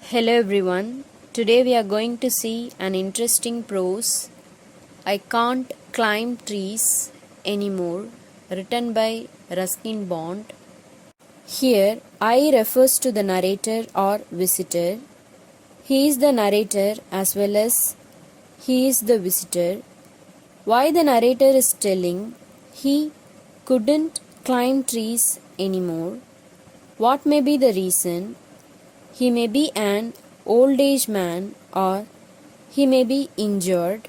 Hello everyone. Today we are going to see an interesting prose. I can't climb trees anymore, written by Ruskin Bond. Here, I refers to the narrator or visitor. He is the narrator as well as he is the visitor. Why the narrator is telling he couldn't climb trees anymore? What may be the reason? He may be an old age man or he may be injured.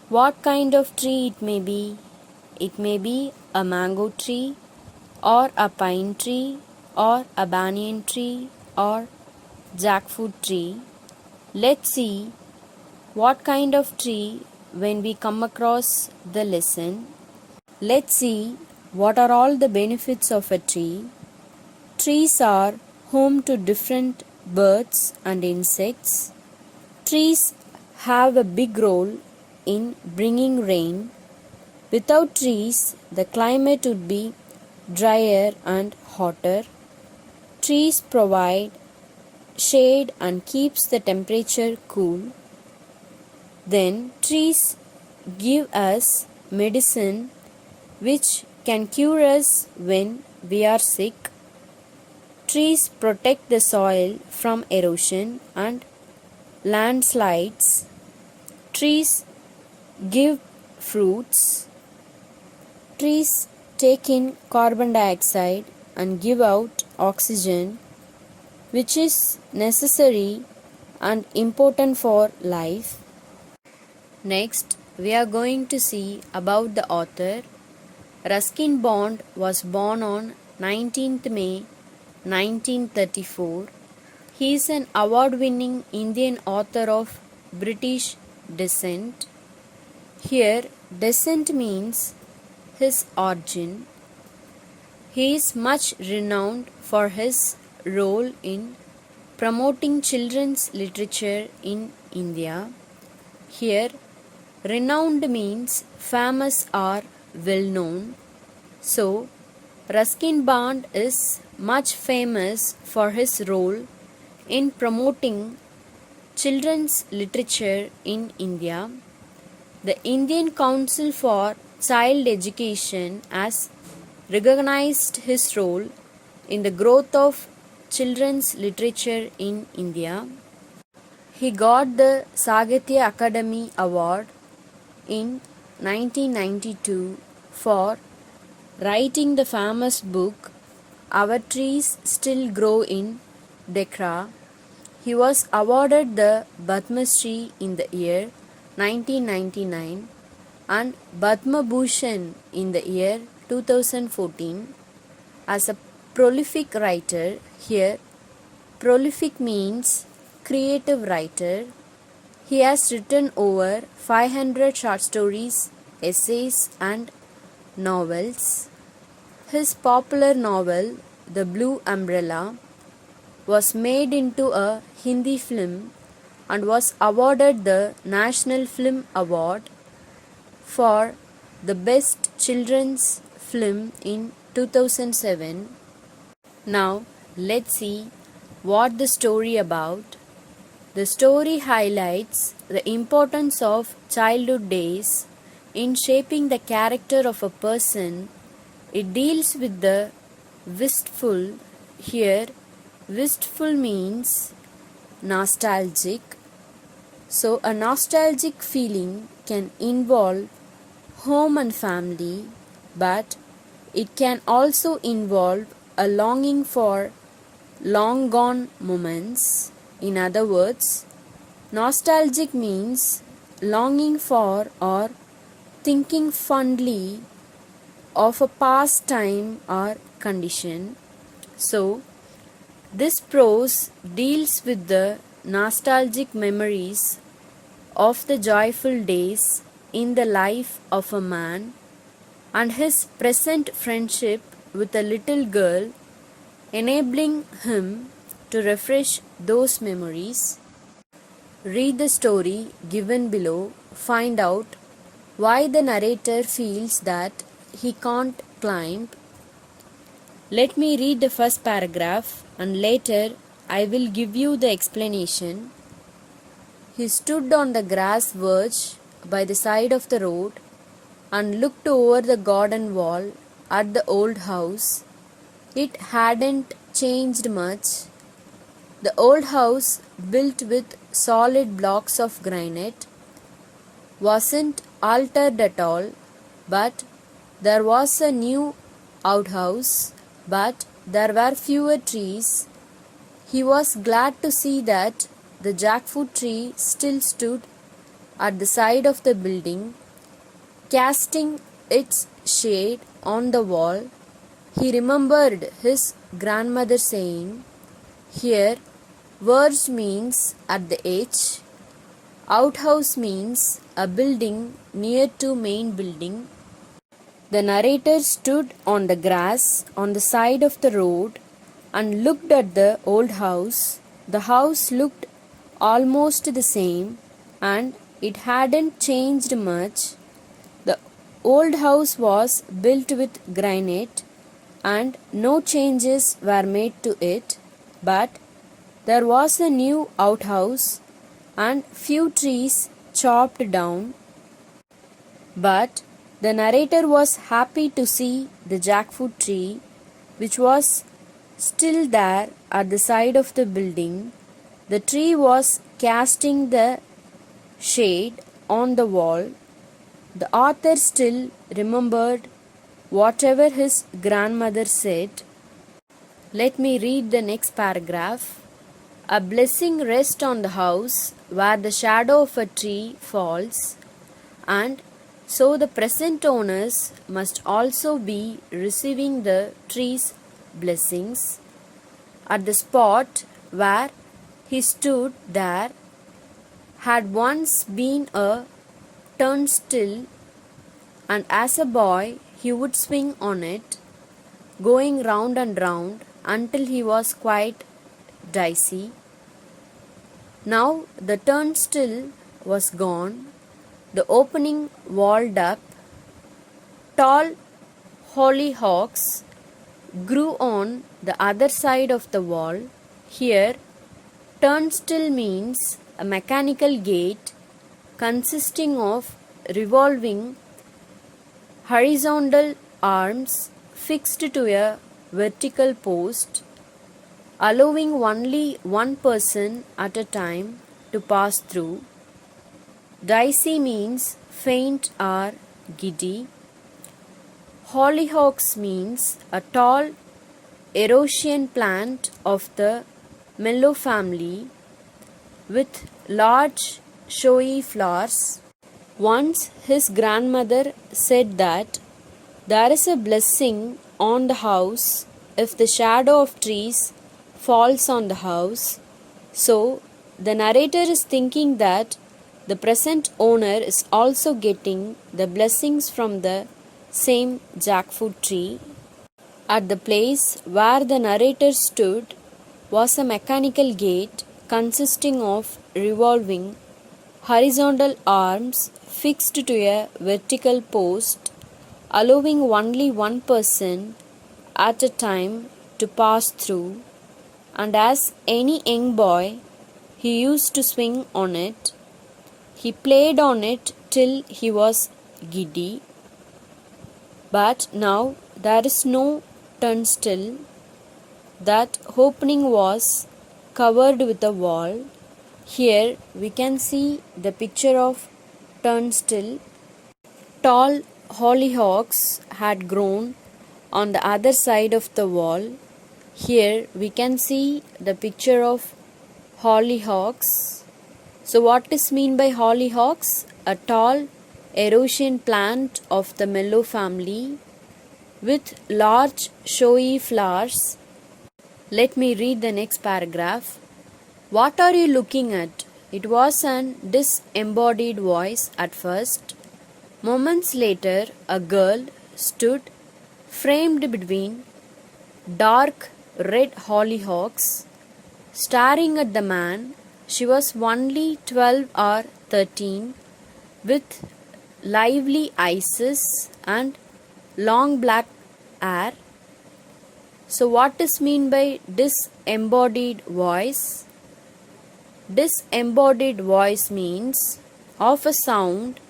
What kind of tree it may be? It may be a mango tree or a pine tree or a banyan tree or jackfruit tree. Let's see what kind of tree when we come across the lesson. Let's see what are all the benefits of a tree. Trees are home to different birds and insects. Trees have a big role in bringing rain. Without trees, the climate would be drier and hotter. Trees provide shade and keeps the temperature cool. Then trees give us medicine which can cure us when we are sick. Trees protect the soil from erosion and landslides. Trees give fruits. Trees take in carbon dioxide and give out oxygen, which is necessary and important for life. Next, we are going to see about the author. Ruskin Bond was born on 19th May 1934. He is an award-winning Indian author of British descent. Here, descent means his origin. He is much renowned for his role in promoting children's literature in India. Here, renowned means famous or well known. So, Ruskin Bond is much famous for his role in promoting children's literature in India. The Indian Council for Child Education has recognized his role in the growth of children's literature in India. He got the Sagatya Academy Award in 1992 for writing the famous book Our Trees Still Grow in Dekra. He was awarded the Padma Shri in the year 1999 and Padma Bhushan in the year 2014. As a prolific writer, here prolific means creative writer. He has written over 500 short stories, essays and novels. His popular novel, The Blue Umbrella, was made into a Hindi film and was awarded the National Film Award for the Best Children's Film in 2007. Now, let's see what the story about. The story highlights the importance of childhood days in shaping the character of a person. It deals with the wistful. Here, wistful means nostalgic. So, a nostalgic feeling can involve home and family, but it can also involve a longing for long gone moments. In other words, nostalgic means longing for or thinking fondly of a past time or condition. So, this prose deals with the nostalgic memories of the joyful days in the life of a man and his present friendship with a little girl, enabling him to refresh those memories. Read the story given below. Find out why the narrator feels that he can't climb. Let me read the first paragraph and later I will give you the explanation. He stood on the grass verge by the side of the road and looked over the garden wall at the old house. It hadn't changed much. The old house, built with solid blocks of granite, wasn't altered at all, but there was a new outhouse, but there were fewer trees. He was glad to see that the jackfruit tree still stood at the side of the building, casting its shade on the wall. He remembered his grandmother saying, "Here, verge means at the edge, outhouse means a building near to main building." The narrator stood on the grass on the side of the road and looked at the old house. The house looked almost the same, and it hadn't changed much. The old house was built with granite, and no changes were made to it, but there was a new outhouse and few trees chopped down. But the narrator was happy to see the jackfruit tree, which was still there at the side of the building. The tree was casting the shade on the wall. The author still remembered whatever his grandmother said. Let me read the next paragraph. A blessing rests on the house where the shadow of a tree falls, and so the present owners must also be receiving the tree's blessings. At the spot where he stood, there had once been a turnstile, and as a boy he would swing on it, going round and round until he was quite dizzy. Now the turnstile was gone, the opening walled up. Tall hollyhocks grew on the other side of the wall. Here, turnstile means a mechanical gate consisting of revolving horizontal arms fixed to a vertical post, allowing only one person at a time to pass through. Dicey means faint or giddy. Hollyhocks means a tall Eurasian plant of the Mellow family with large showy flowers. Once his grandmother said that there is a blessing on the house if the shadow of trees falls on the house. So the narrator is thinking that the present owner is also getting the blessings from the same jackfruit tree. At the place where the narrator stood was a mechanical gate consisting of revolving horizontal arms fixed to a vertical post, allowing only one person at a time to pass through, and as any young boy, he used to swing on it. He played on it till he was giddy. But now there is no turnstile. That opening was covered with a wall. Here we can see the picture of turnstile. Tall hollyhocks had grown on the other side of the wall. Here we can see the picture of hollyhocks. So what is mean by hollyhocks? A tall Eurasian plant of the Mellow family with large showy flowers. Let me read the next paragraph. What are you looking at? It was an disembodied voice at first. Moments later, a girl stood framed between dark red hollyhocks, staring at the man. She was only 12 or 13, with lively eyes and long black hair. So what is mean by disembodied voice? Disembodied voice means of a sound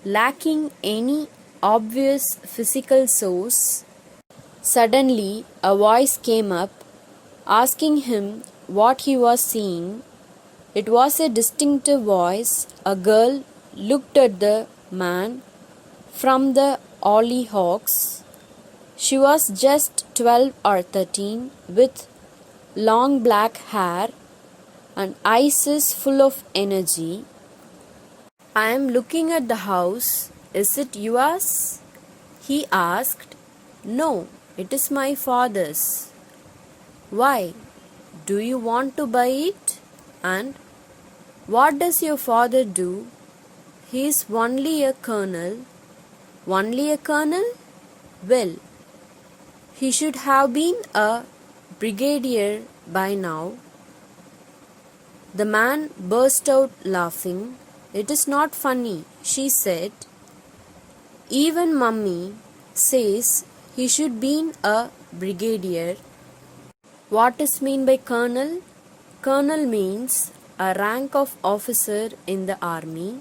lacking any obvious physical source. Suddenly a voice came up asking him what he was seeing. It was a distinctive voice. A girl looked at the man from the hollyhocks. She was just 12 or 13 with long black hair and eyes full of energy. I am looking at the house. Is it yours? He asked. No, it is my father's. Why? Do you want to buy it? And what does your father do? He is only a colonel. Only a colonel? Well, he should have been a brigadier by now. The man burst out laughing. It is not funny, she said. Even mummy says he should be a brigadier. What is mean by colonel? Colonel means a rank of officer in the army.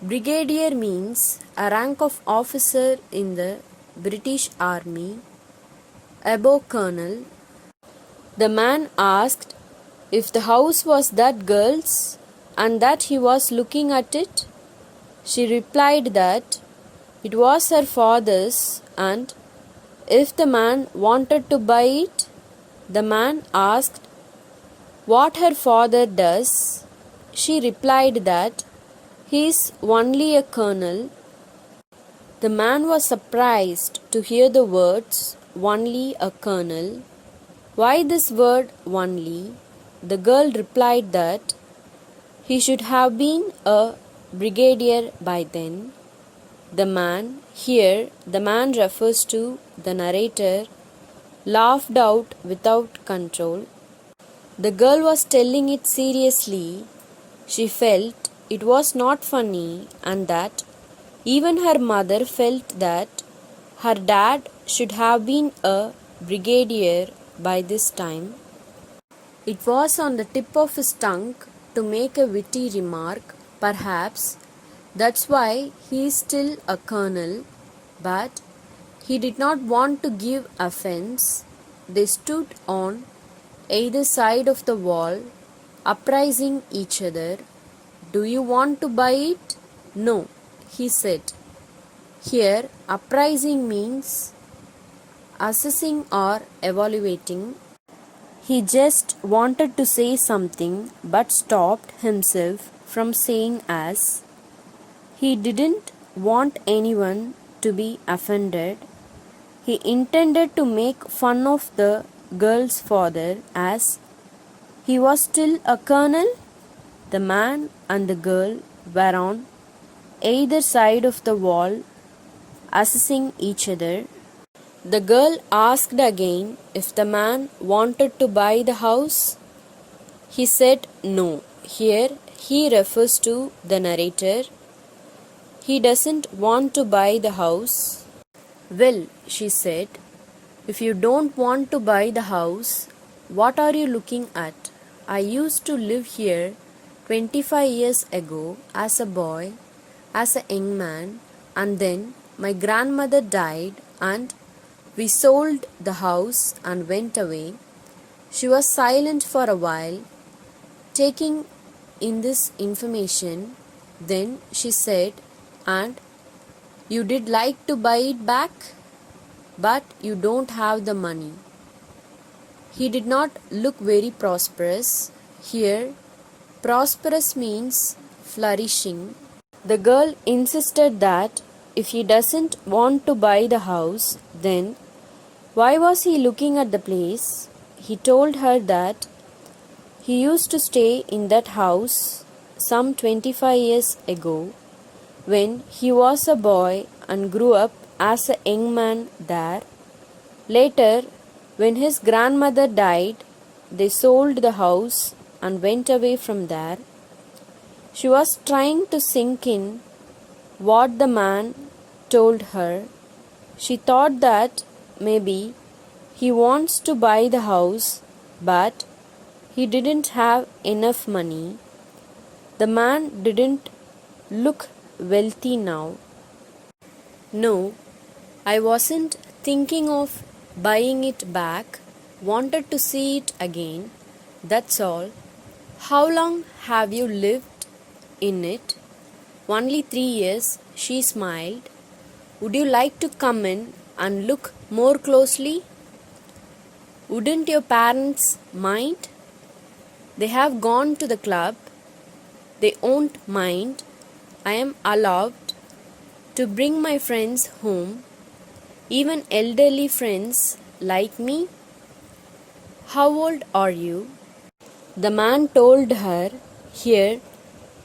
Brigadier means a rank of officer in the British Army, above colonel. The man asked if the house was that girl's and that he was looking at it. She replied that it was her father's, and if the man wanted to buy it. The man asked what her father does. She replied that he is only a colonel. The man was surprised to hear the words only a colonel. Why this word only? The girl replied that he should have been a brigadier by then. The man, here the man refers to the narrator, laughed out without control. The girl was telling it seriously. She felt it was not funny and that even her mother felt that her dad should have been a brigadier by this time. It was on the tip of his tongue to make a witty remark. Perhaps that's why he is still a colonel, but he did not want to give offense. They stood on either side of the wall, apprising each other. Do you want to buy it? No, he said. Here, apprising means assessing or evaluating. He just wanted to say something but stopped himself from saying as he didn't want anyone to be offended. He intended to make fun of the girl's father as he was still a colonel. The man and the girl were on either side of the wall, assessing each other. The girl asked again if the man wanted to buy the house. He said no. Here he refers to the narrator. He doesn't want to buy the house. Well, she said, if you don't want to buy the house, what are you looking at? I used to live here 25 years ago as a boy, as a young man, and then my grandmother died and we sold the house and went away. She was silent for a while, taking in this information. Then she said, and you did like to buy it back, but you don't have the money. He did not look very prosperous. Here, prosperous means flourishing. The girl insisted that if he doesn't want to buy the house, then why was he looking at the place? He told her that he used to stay in that house some 25 years ago when he was a boy and grew up as a young man there. Later, when his grandmother died, they sold the house and went away from there. She was trying to sink in what the man told her. She thought that maybe He wants to buy the house, but he didn't have enough money. The man didn't look wealthy now. No, I wasn't thinking of buying it back. Wanted to see it again. That's all. How long have you lived in it? Only 3 years, she smiled. Would you like to come in and look more closely? Wouldn't your parents mind? They have gone to the club. They won't mind. I am allowed to bring my friends home, even elderly friends like me. How old are you? The man told her. Here,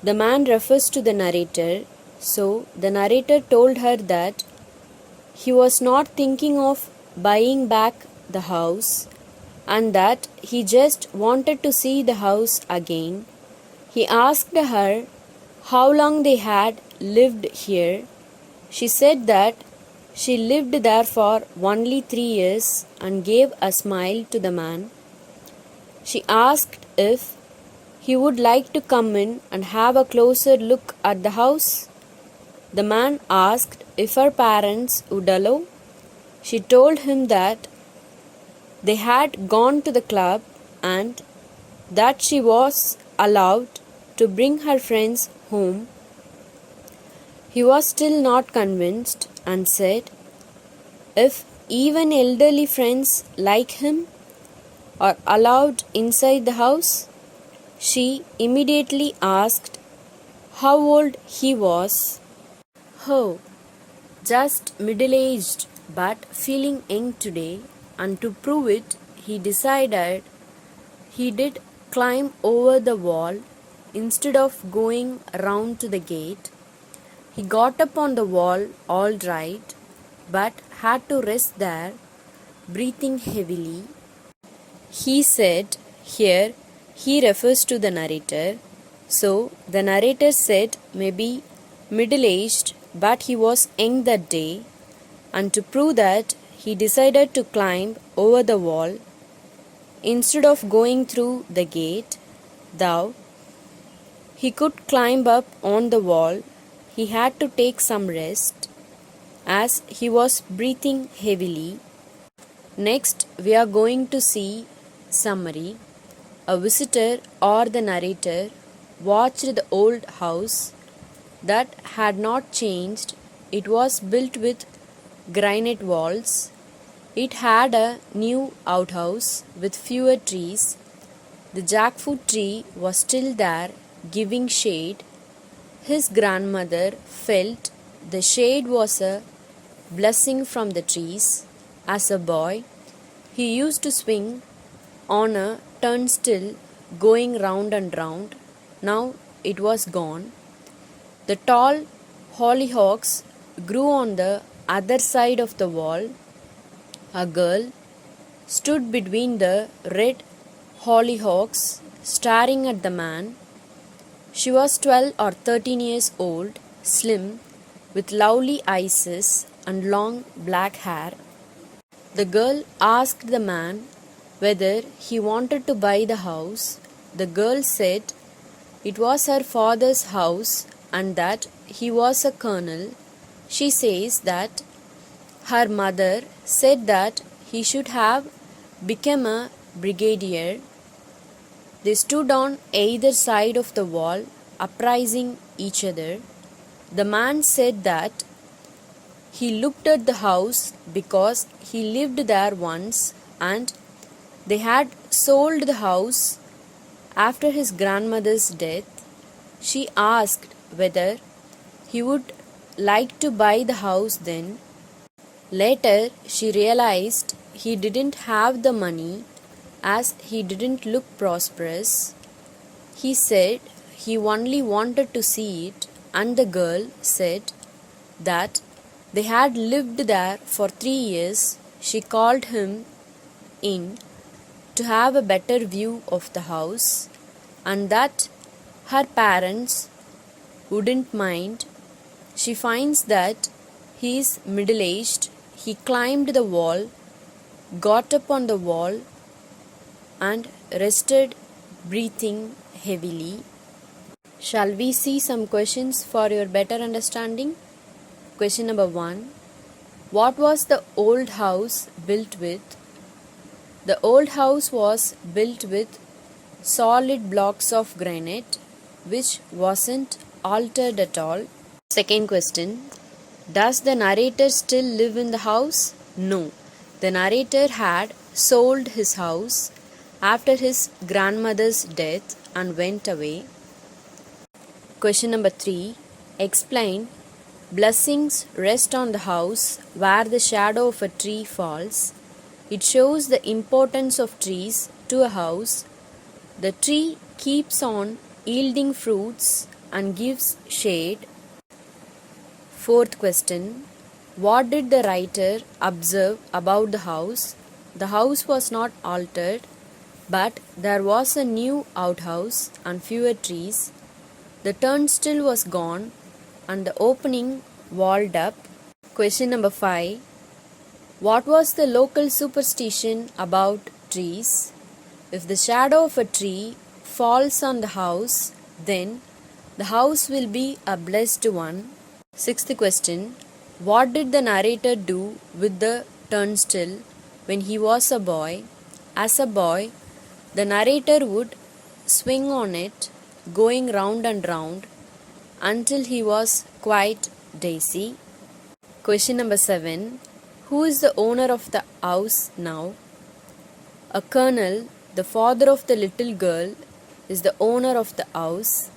the man refers to the narrator. So, the narrator told her that he was not thinking of buying back the house and that he just wanted to see the house again. He asked her how long they had lived here. She said that she lived there for only 3 years and gave a smile to the man. She asked if he would like to come in and have a closer look at the house. The man asked if her parents would allow. She told him that they had gone to the club and that she was allowed to bring her friends home. He was still not convinced and said, if even elderly friends like him are allowed inside the house? She immediately asked how old he was. Oh, just middle-aged but feeling young today, and to prove it, he decided he did climb over the wall instead of going round to the gate. He got up on the wall all right, but had to rest there, breathing heavily. He said, here he refers to the narrator. So the narrator said maybe middle-aged, but he was young that day, and to prove that, he decided to climb over the wall instead of going through the gate. Though he could climb up on the wall, he had to take some rest as he was breathing heavily. Next, we are going to see summary. A visitor or the narrator watched the old house that had not changed. It was built with granite walls. It had a new outhouse with fewer trees. The jackfruit tree was still there, giving shade. His grandmother felt the shade was a blessing from the trees. As a boy, he used to swing on a turnstile going round and round. Now it was gone. The tall hollyhocks grew on the other side of the wall. A girl stood between the red hollyhocks, staring at the man. She was 12 or 13 years old, slim, with lovely eyes and long black hair. The girl asked the man whether he wanted to buy the house. The girl said it was her father's house and that he was a colonel. She says that her mother said that he should have become a brigadier. They stood on either side of the wall, appraising each other. The man said that he looked at the house because he lived there once and they had sold the house after his grandmother's death. She asked whether he would like to buy the house then. Later, she realized he didn't have the money as he didn't look prosperous. He said he only wanted to see it, and the girl said that they had lived there for 3 years. She called him in to have a better view of the house and that her parents wouldn't mind. She finds that he is middle-aged. He climbed the wall got up on the wall and rested, breathing heavily. Shall we see some questions for your better understanding? Question number 1. What was the old house built with? The old house was built with solid blocks of granite, which wasn't altered at all. Second question. Does the narrator still live in the house? No. The narrator had sold his house after his grandmother's death and went away. Question number 3. Explain. Blessings rest on the house where the shadow of a tree falls. It shows the importance of trees to a house. The tree keeps on yielding fruits and gives shade. Fourth question. What did the writer observe about the house? The house was not altered, but there was a new outhouse and fewer trees. The turnstile was gone and the opening walled up. Question number 5. What was the local superstition about trees? If the shadow of a tree falls on the house, then the house will be a blessed one. Sixth question. What did the narrator do with the turnstile when he was a boy? As a boy, the narrator would swing on it, going round and round until he was quite dizzy. Question number 7. Who is the owner of the house now? A colonel, the father of the little girl, is the owner of the house.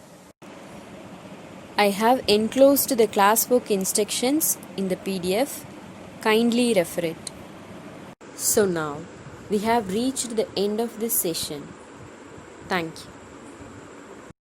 I have enclosed the classwork instructions in the PDF. Kindly refer it. So now we have reached the end of this session. Thank you.